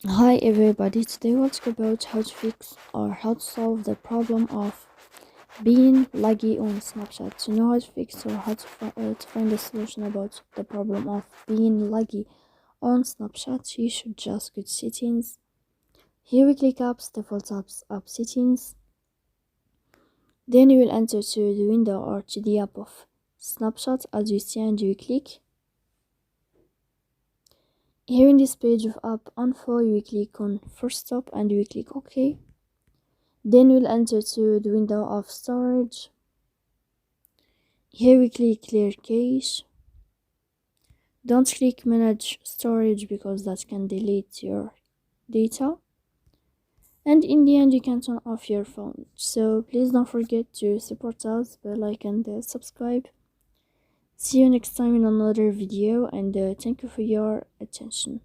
Hi everybody, today we'll talk about how to fix or how to solve the problem of being laggy on Snapchat. To know how to fix or how to find a solution about the problem of being laggy on Snapchat, you should just go to settings. Here we click apps, default apps, app settings. Then you will enter to the window or to the app of Snapchat as you see, and you click. Here in this page of app info, you click on first stop and you click OK. Then we'll enter to the window of storage. Here we click clear cache. Don't click manage storage because that can delete your data. And in the end, you can turn off your phone. So please don't forget to support us by like and subscribe. See you next time in another video, and thank you for your attention.